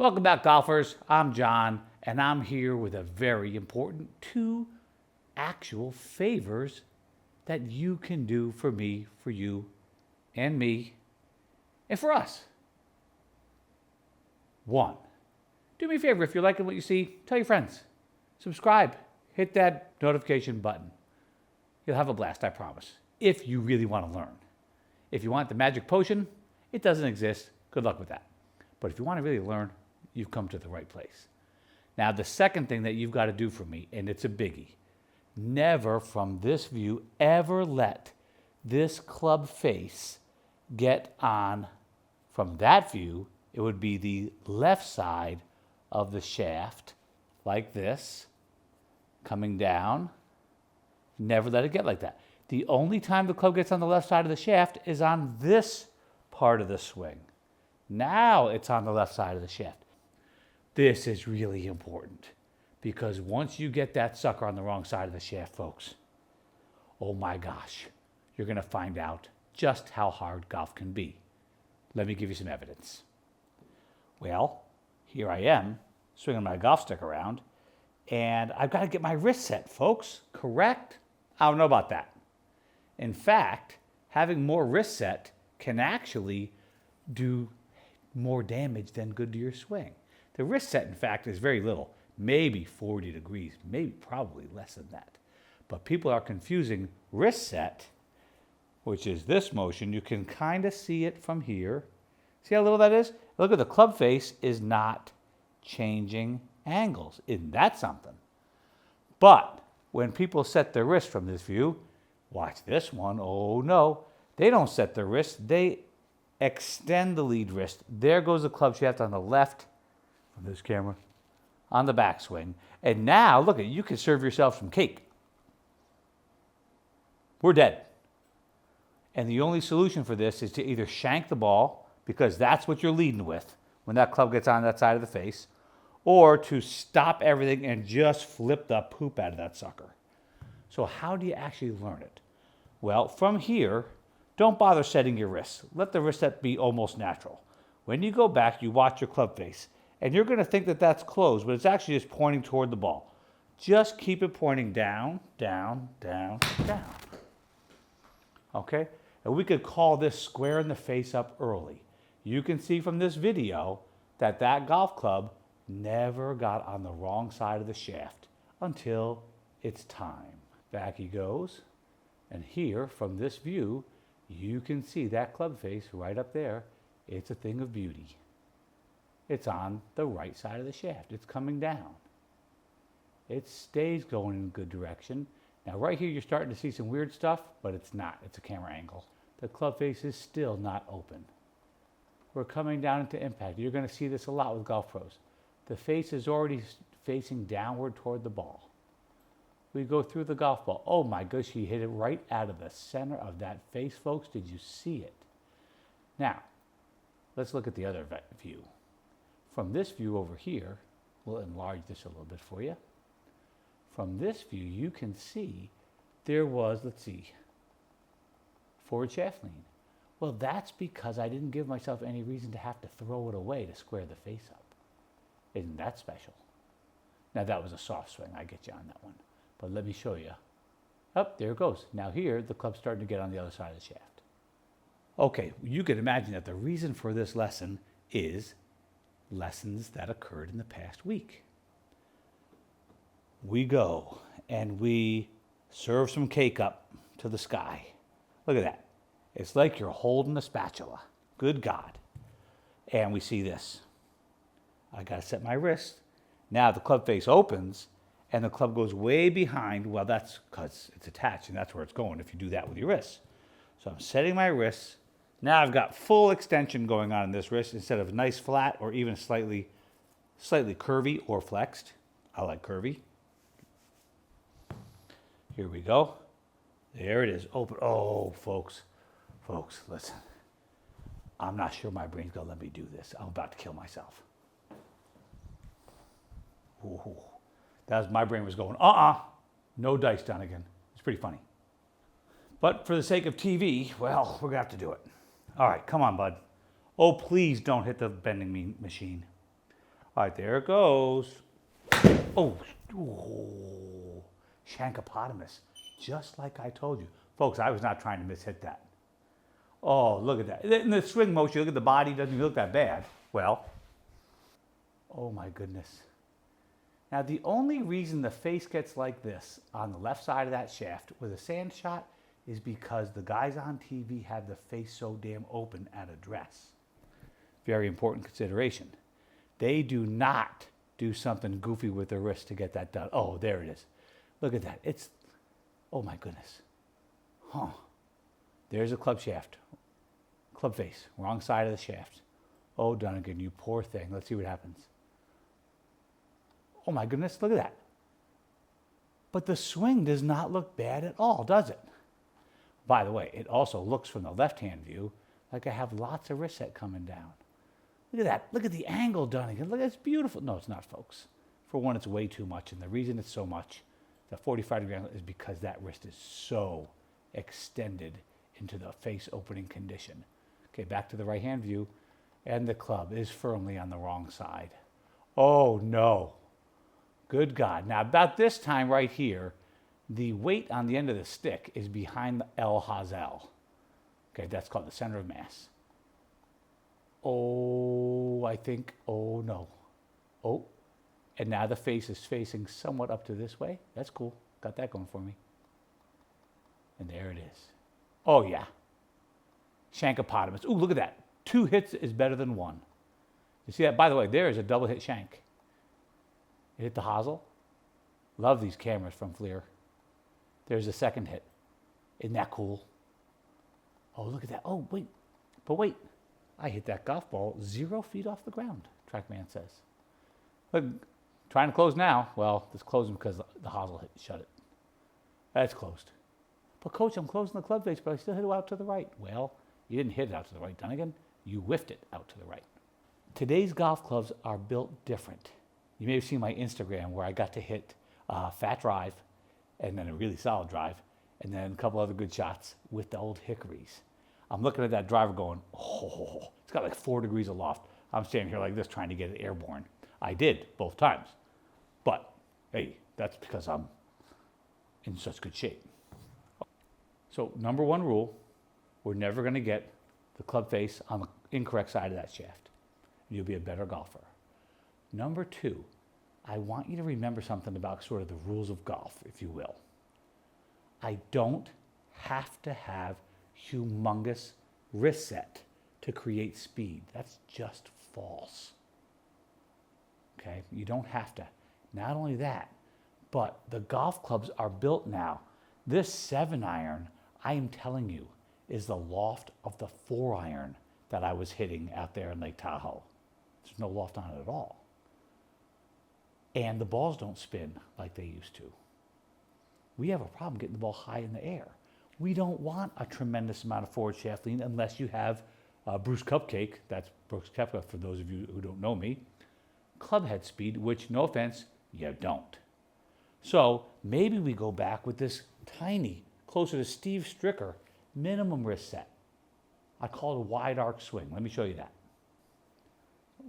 Welcome back, golfers. I'm John, and I'm here with a very important 2 actual favors that you can do for me, for you, and me, and for us. 1, do me a favor. If you're liking what you see, tell your friends. Subscribe. Hit that notification button. You'll have a blast, I promise, if you really want to learn. If you want the magic potion, it doesn't exist. Good luck with that. But if you want to really learn, you've come to the right place. Now, the second thing that you've got to do for me, and it's a biggie, never from this view ever let this club face get on from that view. It would be the left side of the shaft, like this, coming down. Never let it get like that. The only time the club gets on the left side of the shaft is on this part of the swing. Now it's on the left side of the shaft. This is really important because once you get that sucker on the wrong side of the shaft, folks, oh my gosh, you're going to find out just how hard golf can be. Let me give you some evidence. Well, here I am swinging my golf stick around, and I've got to get my wrist set, folks. Correct? I don't know about that. In fact, having more wrist set can actually do more damage than good to your swing. The wrist set, in fact, is very little, maybe 40 degrees, maybe probably less than that. But people are confusing wrist set, which is this motion. You can kind of see it from here. See how little that is? Look at the club face is not changing angles. Isn't that something? But when people set their wrist from this view, watch this one. Oh no, they don't set their wrist. They extend the lead wrist. There goes the club shaft on the left from this camera on the backswing. And now, look, you can serve yourself some cake. We're dead. And the only solution for this is to either shank the ball, because that's what you're leading with when that club gets on that side of the face, or to stop everything and just flip the poop out of that sucker. So how do you actually learn it? Well, from here, don't bother setting your wrists. Let the wrist set be almost natural. When you go back, you watch your club face, and you're going to think that that's closed, but it's actually just pointing toward the ball. Just keep it pointing down, down, down, down. Okay? And we could call this squaring the face up early. You can see from this video that that golf club never got on the wrong side of the shaft until it's time. Back he goes. And here, from this view, you can see that club face right up there. It's a thing of beauty. It's on the right side of the shaft. It's coming down. It stays going in a good direction. Now, right here, you're starting to see some weird stuff, but it's not. It's a camera angle. The club face is still not open. We're coming down into impact. You're going to see this a lot with golf pros. The face is already facing downward toward the ball. We go through the golf ball. Oh my gosh, he hit it right out of the center of that face, folks. Did you see it? Now, let's look at the other view. From this view over here, we'll enlarge this a little bit for you. From this view, you can see there was, let's see, forward shaft lean. Well, that's because I didn't give myself any reason to have to throw it away to square the face up. Isn't that special? Now, that was a soft swing. I get you on that one. But let me show you. Oh, there it goes. Now here, the club's starting to get on the other side of the shaft. Okay, you can imagine that the reason for this lesson is lessons that occurred in the past week. We go and we serve some cake up to the sky. Look at that. It's like you're holding a spatula. Good God. And we see this. I got to set my wrist. Now the club face opens and the club goes way behind. Well, that's because it's attached and that's where it's going if you do that with your wrists. So I'm setting my wrists. Now I've got full extension going on in this wrist instead of nice flat or even slightly curvy or flexed. I like curvy. Here we go. There it is. Open. Oh, folks, listen. I'm not sure my brain's going to let me do this. I'm about to kill myself. Ooh. My brain was going, no dice, Dunigan. It's pretty funny. But for the sake of TV, well, we're going to have to do it. All right, come on, bud. Oh, please don't hit the bending machine. All right, there it goes. Oh, ooh, shankopotamus, just like I told you. Folks, I was not trying to mishit that. Oh, look at that. In the swing motion, look at the body, doesn't even look that bad. Well, oh my goodness. Now, the only reason the face gets like this on the left side of that shaft with a sand shot is because the guys on TV have the face so damn open at address. Very important consideration. They do not do something goofy with their wrist to get that done. Oh, there it is. Look at that. It's, oh my goodness. Huh. There's a club shaft. Club face. Wrong side of the shaft. Oh, Dunigan, you poor thing. Let's see what happens. Oh my goodness, look at that. But the swing does not look bad at all, does it? By the way, it also looks from the left-hand view like I have lots of wrist set coming down. Look at that. Look at the angle, Dunigan. Look, it's beautiful. No, it's not, folks. For one, it's way too much. And the reason it's so much, the 45-degree angle, is because that wrist is so extended into the face opening condition. Okay, back to the right-hand view. And the club is firmly on the wrong side. Oh, no. Good God. Now, about this time right here, the weight on the end of the stick is behind the El Hazel. Okay, that's called the center of mass. Oh, I think, oh no. Oh, and now the face is facing somewhat up to this way. That's cool. Got that going for me. And there it is. Oh, yeah. Shankopotamus. Ooh, look at that. 2 hits is better than 1. You see that? By the way, there is a double hit shank. It hit the hosel. Love these cameras from Fleer. There's a second hit. Isn't that cool? Oh, look at that. Oh, wait. But wait. I hit that golf ball 0 feet off the ground, TrackMan says. Look, trying to close now. Well, it's closing because the hosel shut it. That's closed. But coach, I'm closing the club face, but I still hit it out to the right. Well, you didn't hit it out to the right, Dunigan. You whiffed it out to the right. Today's golf clubs are built different. You may have seen my Instagram where I got to hit a fat drive and then a really solid drive and then a couple other good shots with the old hickories. I'm looking at that driver going, oh, it's got like 4 degrees of loft. I'm standing here like this trying to get it airborne. I did both times. But, hey, that's because I'm in such good shape. So, number 1 rule, we're never going to get the club face on the incorrect side of that shaft. You'll be a better golfer. Number 2, I want you to remember something about sort of the rules of golf, if you will. I don't have to have humongous wrist set to create speed. That's just false. Okay, you don't have to. Not only that, but the golf clubs are built now. This 7-iron, I am telling you, is the loft of the 4-iron that I was hitting out there in Lake Tahoe. There's no loft on it at all. And the balls don't spin like they used to. We have a problem getting the ball high in the air. We don't want a tremendous amount of forward shaft lean unless you have Bruce Cupcake, that's Brooks Koepka for those of you who don't know me, club head speed, which, no offense, you don't. So maybe we go back with this tiny, closer to Steve Stricker, minimum wrist set. I call it a wide arc swing. Let me show you that.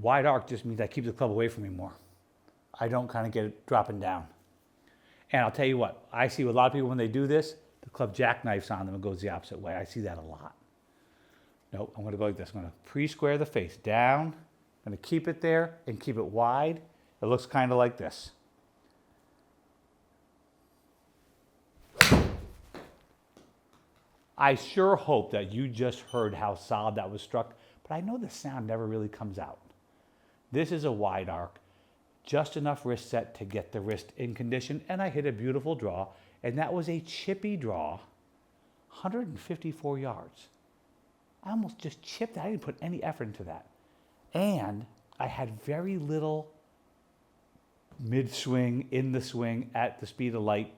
Wide arc just means I keep the club away from me more. I don't kind of get it dropping down. And I'll tell you what, I see with a lot of people when they do this, the club jackknifes on them and goes the opposite way. I see that a lot. Nope, I'm going to go like this. I'm going to pre-square the face down. I'm going to keep it there and keep it wide. It looks kind of like this. I sure hope that you just heard how solid that was struck, but I know the sound never really comes out. This is a wide arc, just enough wrist set to get the wrist in condition, and I hit a beautiful draw, and that was a chippy draw, 154 yards. I almost just chipped that. I didn't put any effort into that. And I had very little mid-swing, in the swing, at the speed of light,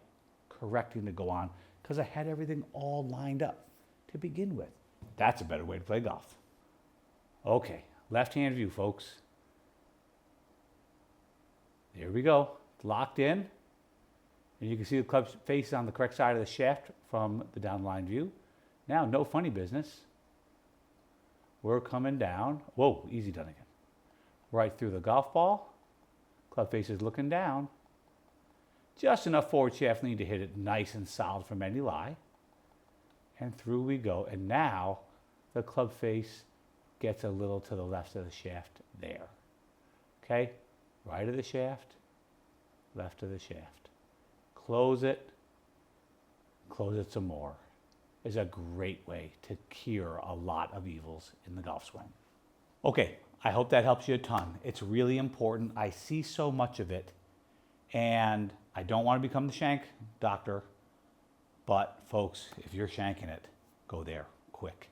correcting to go on, because I had everything all lined up to begin with. That's a better way to play golf. Okay, left-hand view, folks. There we go. It's locked in. And you can see the club face on the correct side of the shaft from the downline view. Now, no funny business. We're coming down. Whoa, easy Dunigan. Right through the golf ball. Club face is looking down. Just enough forward shaft lean to hit it nice and solid from any lie. And through we go. And now the club face gets a little to the left of the shaft there. Okay? Right of the shaft, left of the shaft. Close it some more. Is a great way to cure a lot of evils in the golf swing. Okay, I hope that helps you a ton. It's really important. I see so much of it, and I don't want to become the shank doctor, but folks, if you're shanking it, go there quick.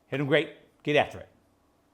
Hit them great, get after it.